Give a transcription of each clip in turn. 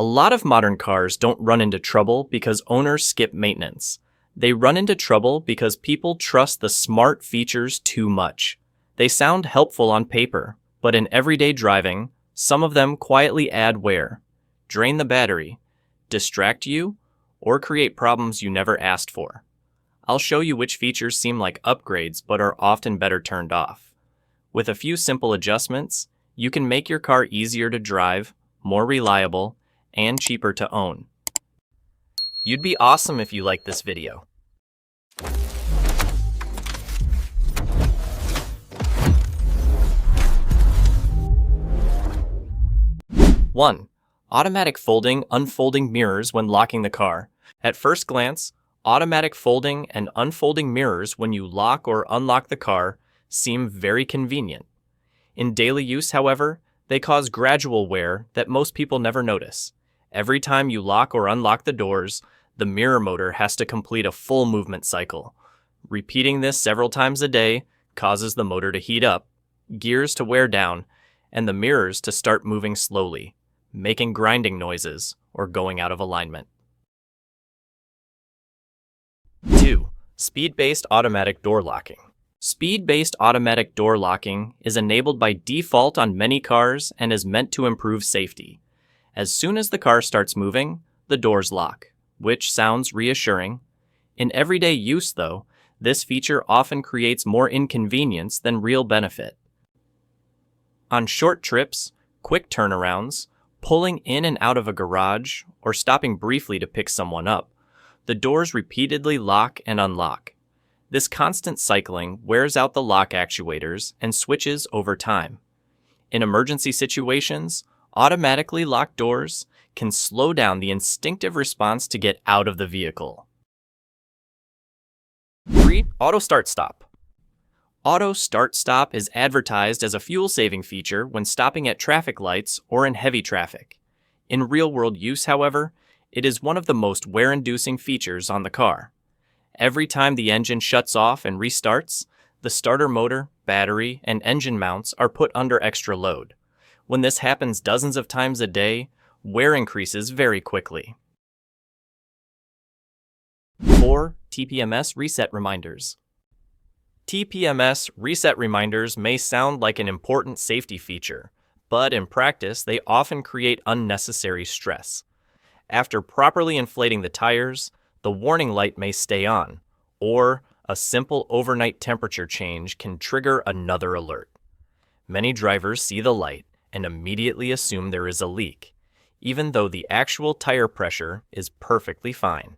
A lot of modern cars don't run into trouble because owners skip maintenance. They run into trouble because people trust the smart features too much. They sound helpful on paper, but in everyday driving, some of them quietly add wear, drain the battery, distract you, or create problems you never asked for. I'll show you which features seem like upgrades but are often better turned off. With a few simple adjustments, you can make your car easier to drive, more reliable, and cheaper to own. You'd be awesome if you liked this video. One, automatic folding, unfolding mirrors when locking the car. At first glance, automatic folding and unfolding mirrors when you lock or unlock the car seem very convenient. In daily use, however, they cause gradual wear that most people never notice. Every time you lock or unlock the doors, the mirror motor has to complete a full movement cycle. Repeating this several times a day causes the motor to heat up, gears to wear down, and the mirrors to start moving slowly, making grinding noises or going out of alignment. 2. Speed-based automatic door locking. Speed-based automatic door locking is enabled by default on many cars and is meant to improve safety. As soon as the car starts moving, the doors lock, which sounds reassuring. In everyday use, though, this feature often creates more inconvenience than real benefit. On short trips, quick turnarounds, pulling in and out of a garage, or stopping briefly to pick someone up, the doors repeatedly lock and unlock. This constant cycling wears out the lock actuators and switches over time. In emergency situations, automatically locked doors can slow down the instinctive response to get out of the vehicle. 3. Auto Start Stop. Auto Start Stop is advertised as a fuel-saving feature when stopping at traffic lights or in heavy traffic. In real-world use, however, it is one of the most wear-inducing features on the car. Every time the engine shuts off and restarts, the starter motor, battery, and engine mounts are put under extra load. When this happens dozens of times a day, wear increases very quickly. 4. TPMS reset reminders. TPMS reset reminders may sound like an important safety feature, but in practice, they often create unnecessary stress. After properly inflating the tires, the warning light may stay on, or a simple overnight temperature change can trigger another alert. Many drivers see the light and immediately assume there is a leak, even though the actual tire pressure is perfectly fine.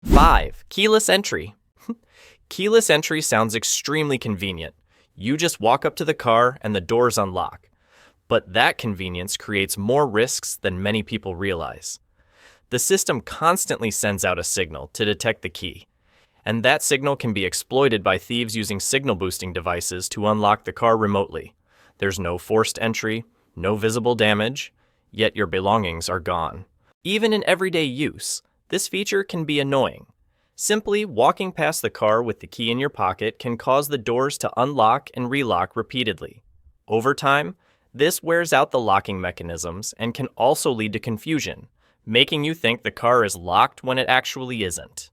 5. Keyless entry. Keyless entry sounds extremely convenient. You just walk up to the car and the doors unlock. But that convenience creates more risks than many people realize. The system constantly sends out a signal to detect the key, and that signal can be exploited by thieves using signal boosting devices to unlock the car remotely. There's no forced entry, no visible damage, yet your belongings are gone. Even in everyday use, this feature can be annoying. Simply walking past the car with the key in your pocket can cause the doors to unlock and relock repeatedly. Over time, this wears out the locking mechanisms and can also lead to confusion, making you think the car is locked when it actually isn't.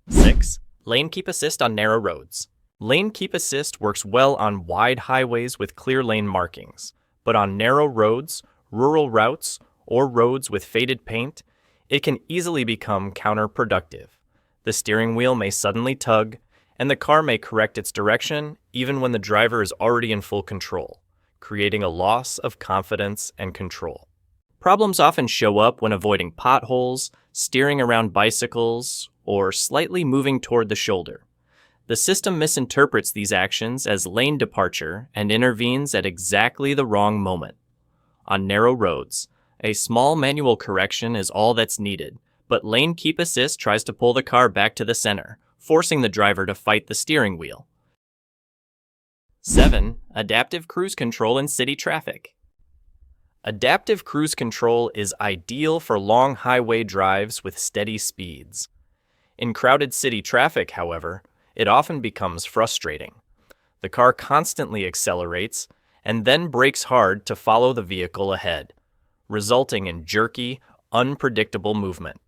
6. Lane Keep Assist on narrow roads. Lane Keep Assist works well on wide highways with clear lane markings, but on narrow roads, rural routes, or roads with faded paint, it can easily become counterproductive. The steering wheel may suddenly tug, and the car may correct its direction even when the driver is already in full control, creating a loss of confidence and control. Problems often show up when avoiding potholes, steering around bicycles, or slightly moving toward the shoulder. The system misinterprets these actions as lane departure and intervenes at exactly the wrong moment. On narrow roads, a small manual correction is all that's needed, but Lane Keep Assist tries to pull the car back to the center, forcing the driver to fight the steering wheel. 7. Adaptive cruise control in city traffic. Adaptive cruise control is ideal for long highway drives with steady speeds. In crowded city traffic, however, it often becomes frustrating. The car constantly accelerates, and then brakes hard to follow the vehicle ahead, resulting in jerky, unpredictable movement.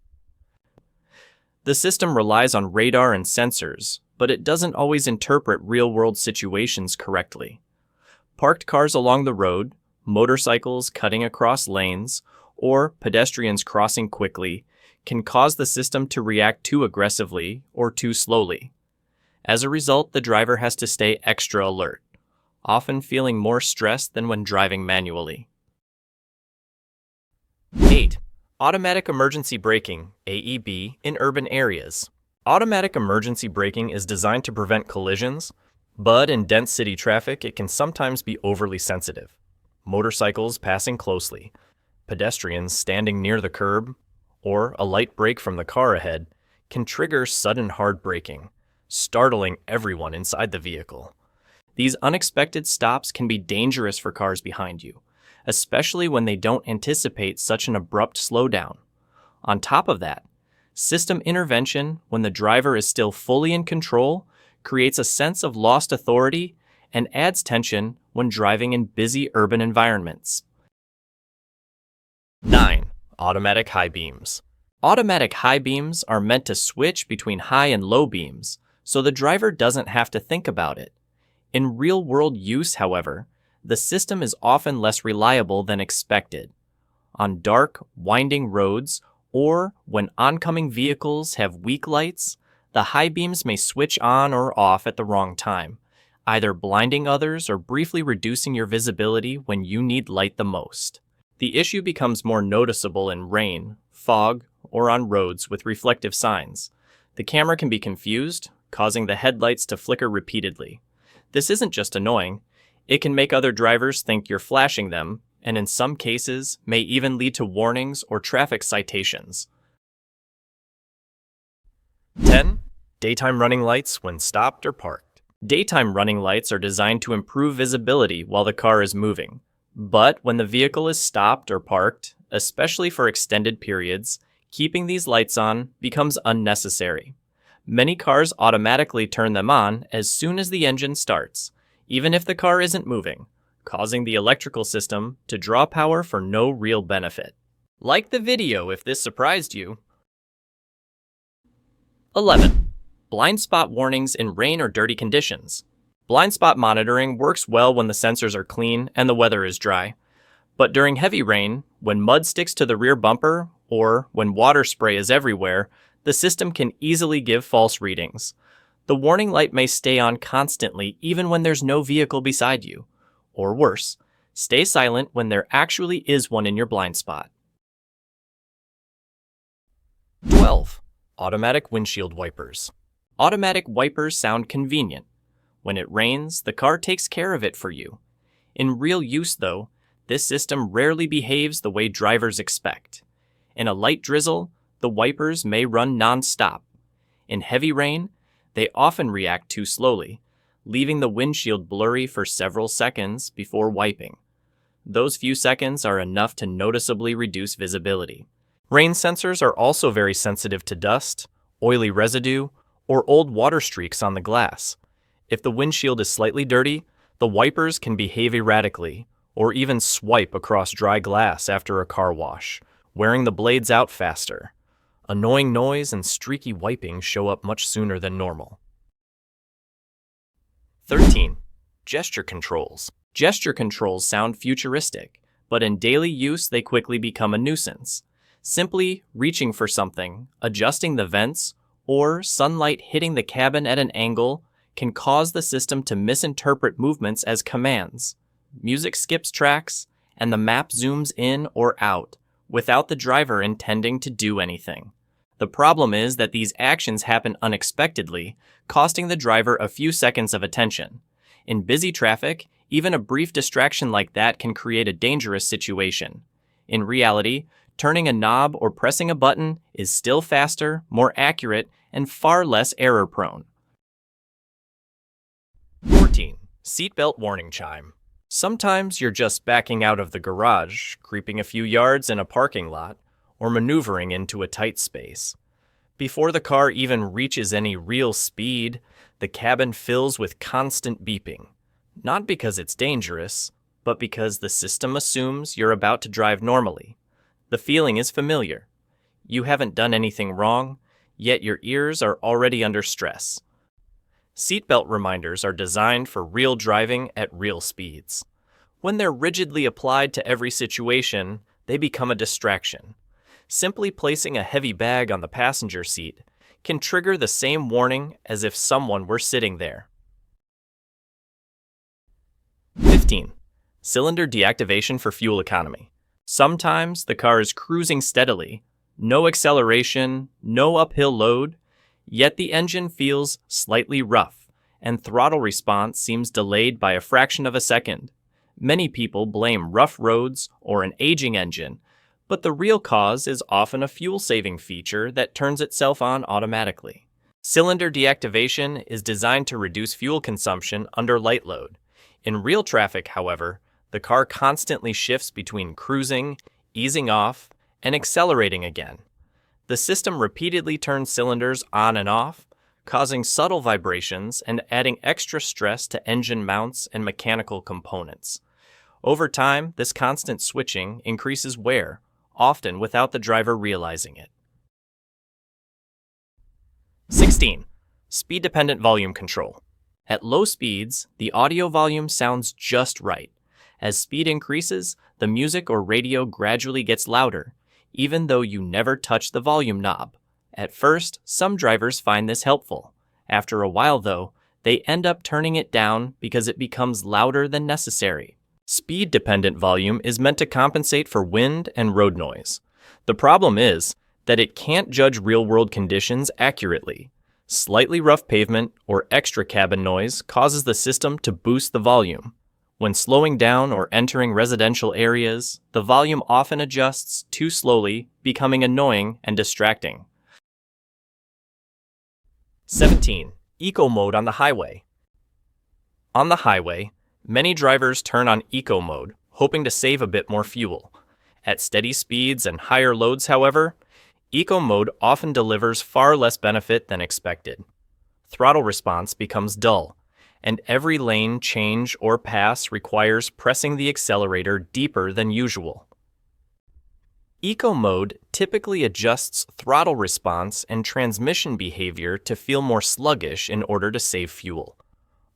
The system relies on radar and sensors, but it doesn't always interpret real-world situations correctly. Parked cars along the road, motorcycles cutting across lanes, or pedestrians crossing quickly can cause the system to react too aggressively or too slowly. As a result, the driver has to stay extra alert, often feeling more stressed than when driving manually. 8. Automatic emergency braking, AEB, in urban areas. Automatic emergency braking is designed to prevent collisions, but in dense city traffic it can sometimes be overly sensitive. Motorcycles passing closely, pedestrians standing near the curb, or a light brake from the car ahead can trigger sudden hard braking, startling everyone inside the vehicle. These unexpected stops can be dangerous for cars behind you, especially when they don't anticipate such an abrupt slowdown. On top of that, system intervention when the driver is still fully in control creates a sense of lost authority and adds tension when driving in busy urban environments. 9. Automatic high beams. Automatic high beams are meant to switch between high and low beams, so the driver doesn't have to think about it. In real-world use, however, the system is often less reliable than expected. On dark, winding roads, or when oncoming vehicles have weak lights, the high beams may switch on or off at the wrong time, either blinding others or briefly reducing your visibility when you need light the most. The issue becomes more noticeable in rain, fog, or on roads with reflective signs. The camera can be confused, causing the headlights to flicker repeatedly. This isn't just annoying, it can make other drivers think you're flashing them, and in some cases may even lead to warnings or traffic citations. 10. Daytime running lights when stopped or parked. Daytime running lights are designed to improve visibility while the car is moving. But when the vehicle is stopped or parked, especially for extended periods, keeping these lights on becomes unnecessary. Many cars automatically turn them on as soon as the engine starts, even if the car isn't moving, causing the electrical system to draw power for no real benefit. Like the video if this surprised you. 11. Blind spot warnings in rain or dirty conditions. Blind spot monitoring works well when the sensors are clean and the weather is dry. But during heavy rain, when mud sticks to the rear bumper, or when water spray is everywhere, the system can easily give false readings. The warning light may stay on constantly even when there's no vehicle beside you. Or worse, stay silent when there actually is one in your blind spot. 12. Automatic windshield wipers. Automatic wipers sound convenient. When it rains, the car takes care of it for you. In real use, though, this system rarely behaves the way drivers expect. In a light drizzle, the wipers may run non-stop. In heavy rain, they often react too slowly, leaving the windshield blurry for several seconds before wiping. Those few seconds are enough to noticeably reduce visibility. Rain sensors are also very sensitive to dust, oily residue, or old water streaks on the glass. If the windshield is slightly dirty, the wipers can behave erratically, or even swipe across dry glass after a car wash, wearing the blades out faster. Annoying noise and streaky wiping show up much sooner than normal. 13. Gesture controls. Gesture controls sound futuristic, but in daily use they quickly become a nuisance. Simply reaching for something, adjusting the vents, or sunlight hitting the cabin at an angle can cause the system to misinterpret movements as commands. Music skips tracks, and the map zooms in or out, without the driver intending to do anything. The problem is that these actions happen unexpectedly, costing the driver a few seconds of attention. In busy traffic, even a brief distraction like that can create a dangerous situation. In reality, turning a knob or pressing a button is still faster, more accurate, and far less error-prone. 14. Seatbelt warning chime. Sometimes you're just backing out of the garage, creeping a few yards in a parking lot, or maneuvering into a tight space. Before the car even reaches any real speed, the cabin fills with constant beeping. Not because it's dangerous, but because the system assumes you're about to drive normally. The feeling is familiar. You haven't done anything wrong, yet your ears are already under stress. Seatbelt reminders are designed for real driving at real speeds. When they're rigidly applied to every situation, they become a distraction. Simply placing a heavy bag on the passenger seat can trigger the same warning as if someone were sitting there. 15. Cylinder deactivation for fuel economy. Sometimes the car is cruising steadily, no acceleration, no uphill load, yet the engine feels slightly rough, and throttle response seems delayed by a fraction of a second. Many people blame rough roads or an aging engine, but the real cause is often a fuel-saving feature that turns itself on automatically. Cylinder deactivation is designed to reduce fuel consumption under light load. In real traffic, however, the car constantly shifts between cruising, easing off, and accelerating again. The system repeatedly turns cylinders on and off, causing subtle vibrations and adding extra stress to engine mounts and mechanical components. Over time, this constant switching increases wear, often without the driver realizing it. 16. Speed-dependent volume control. At low speeds, the audio volume sounds just right. As speed increases, the music or radio gradually gets louder, even though you never touch the volume knob. At first, some drivers find this helpful. After a while, though, they end up turning it down because it becomes louder than necessary. Speed-dependent volume is meant to compensate for wind and road noise. The problem is that it can't judge real-world conditions accurately. Slightly rough pavement or extra cabin noise causes the system to boost the volume. When slowing down or entering residential areas, the volume often adjusts too slowly, becoming annoying and distracting. 17. Eco mode on the highway. On the highway, many drivers turn on eco mode, hoping to save a bit more fuel. At steady speeds and higher loads, however, eco mode often delivers far less benefit than expected. Throttle response becomes dull, and every lane change or pass requires pressing the accelerator deeper than usual. Eco mode typically adjusts throttle response and transmission behavior to feel more sluggish in order to save fuel.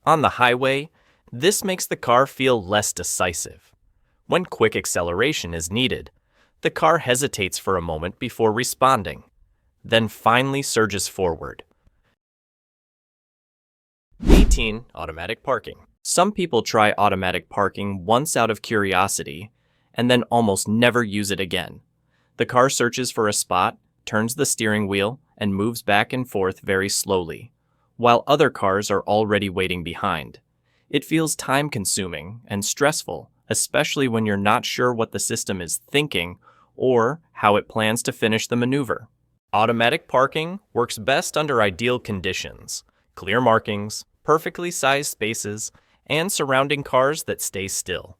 On the highway, this makes the car feel less decisive. When quick acceleration is needed, the car hesitates for a moment before responding, then finally surges forward. 18. Automatic parking. Some people try automatic parking once out of curiosity and then almost never use it again. The car searches for a spot, turns the steering wheel, and moves back and forth very slowly, while other cars are already waiting behind. It feels time-consuming and stressful, especially when you're not sure what the system is thinking or how it plans to finish the maneuver. Automatic parking works best under ideal conditions: clear markings, perfectly sized spaces, and surrounding cars that stay still.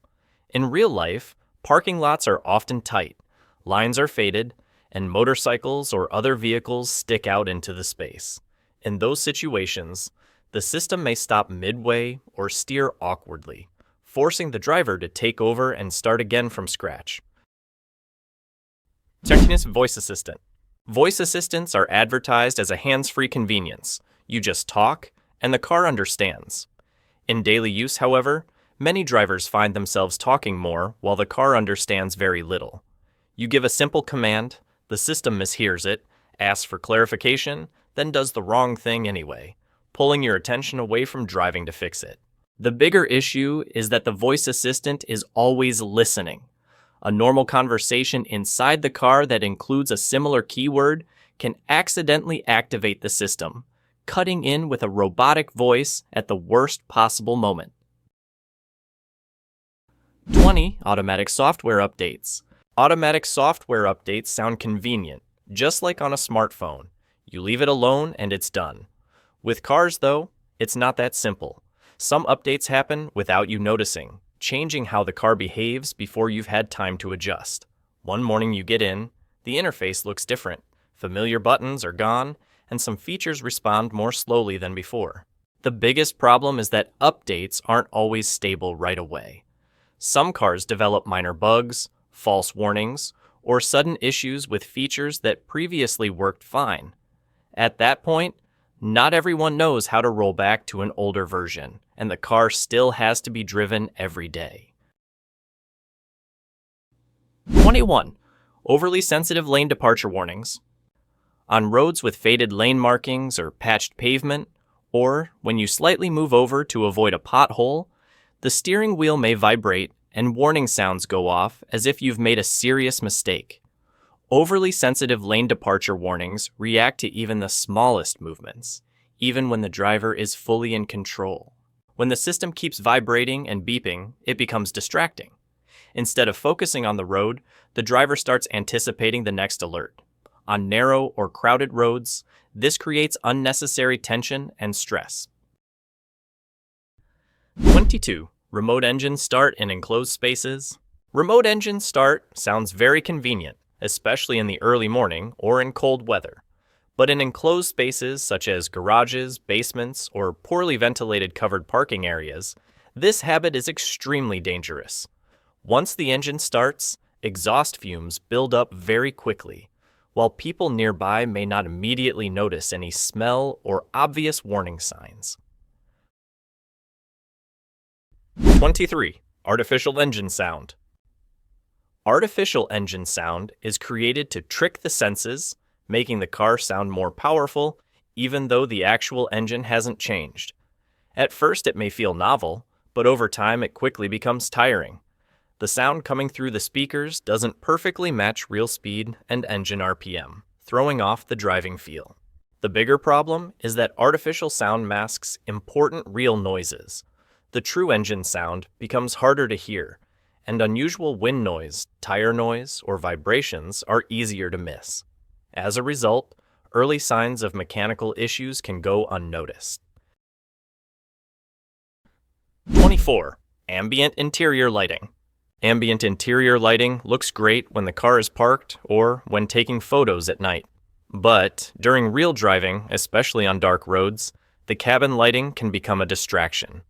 In real life, parking lots are often tight, lines are faded, and motorcycles or other vehicles stick out into the space. In those situations, the system may stop midway or steer awkwardly, forcing the driver to take over and start again from scratch. 13. Voice assistant. Voice assistants are advertised as a hands-free convenience. You just talk, and the car understands. In daily use, however, many drivers find themselves talking more while the car understands very little. You give a simple command, the system mishears it, asks for clarification, then does the wrong thing anyway, pulling your attention away from driving to fix it. The bigger issue is that the voice assistant is always listening. A normal conversation inside the car that includes a similar keyword can accidentally activate the system, cutting in with a robotic voice at the worst possible moment. 20. Automatic software updates. Automatic software updates sound convenient, just like on a smartphone. You leave it alone and it's done. With cars, though, it's not that simple. Some updates happen without you noticing, changing how the car behaves before you've had time to adjust. One morning you get in, the interface looks different, familiar buttons are gone, and some features respond more slowly than before. The biggest problem is that updates aren't always stable right away. Some cars develop minor bugs, false warnings, or sudden issues with features that previously worked fine. At that point, not everyone knows how to roll back to an older version, and the car still has to be driven every day. 21. Overly sensitive lane departure warnings. On roads with faded lane markings or patched pavement, or when you slightly move over to avoid a pothole, the steering wheel may vibrate and warning sounds go off as if you've made a serious mistake. Overly sensitive lane departure warnings react to even the smallest movements, even when the driver is fully in control. When the system keeps vibrating and beeping, it becomes distracting. Instead of focusing on the road, the driver starts anticipating the next alert. On narrow or crowded roads, this creates unnecessary tension and stress. 22. Remote engine start in enclosed spaces. Remote engine start sounds very convenient, especially in the early morning or in cold weather. But in enclosed spaces such as garages, basements, or poorly ventilated covered parking areas, this habit is extremely dangerous. Once the engine starts, exhaust fumes build up very quickly, while people nearby may not immediately notice any smell or obvious warning signs. 23. Artificial engine sound. Artificial engine sound is created to trick the senses, making the car sound more powerful, even though the actual engine hasn't changed. At first it may feel novel, but over time it quickly becomes tiring. The sound coming through the speakers doesn't perfectly match real speed and engine RPM, throwing off the driving feel. The bigger problem is that artificial sound masks important real noises. The true engine sound becomes harder to hear, and unusual wind noise, tire noise, or vibrations are easier to miss. As a result, early signs of mechanical issues can go unnoticed. 24. Ambient interior lighting. Ambient interior lighting looks great when the car is parked or when taking photos at night. But during real driving, especially on dark roads, the cabin lighting can become a distraction.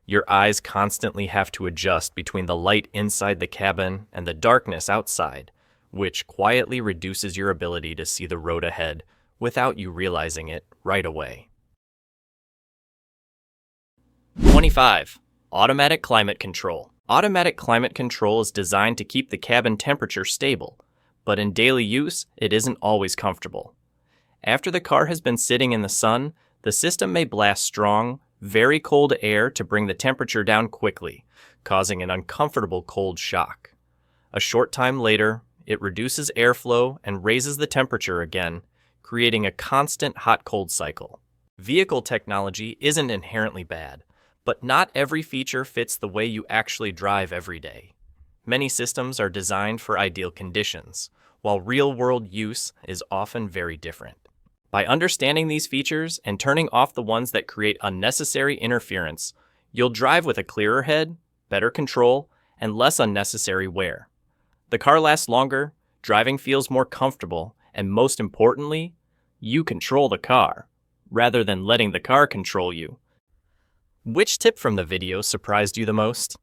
Your eyes constantly have to adjust between the light inside the cabin and the darkness outside, which quietly reduces your ability to see the road ahead without you realizing it right away. 25. Automatic climate control. Automatic climate control is designed to keep the cabin temperature stable, but in daily use, it isn't always comfortable. After the car has been sitting in the sun, the system may blast strong, very cold air to bring the temperature down quickly, causing an uncomfortable cold shock. A short time later, it reduces airflow and raises the temperature again, creating a constant hot-cold cycle. Vehicle technology isn't inherently bad, but not every feature fits the way you actually drive every day. Many systems are designed for ideal conditions, while real-world use is often very different. By understanding these features and turning off the ones that create unnecessary interference, you'll drive with a clearer head, better control, and less unnecessary wear. The car lasts longer, driving feels more comfortable, and most importantly, you control the car, rather than letting the car control you. Which tip from the video surprised you the most?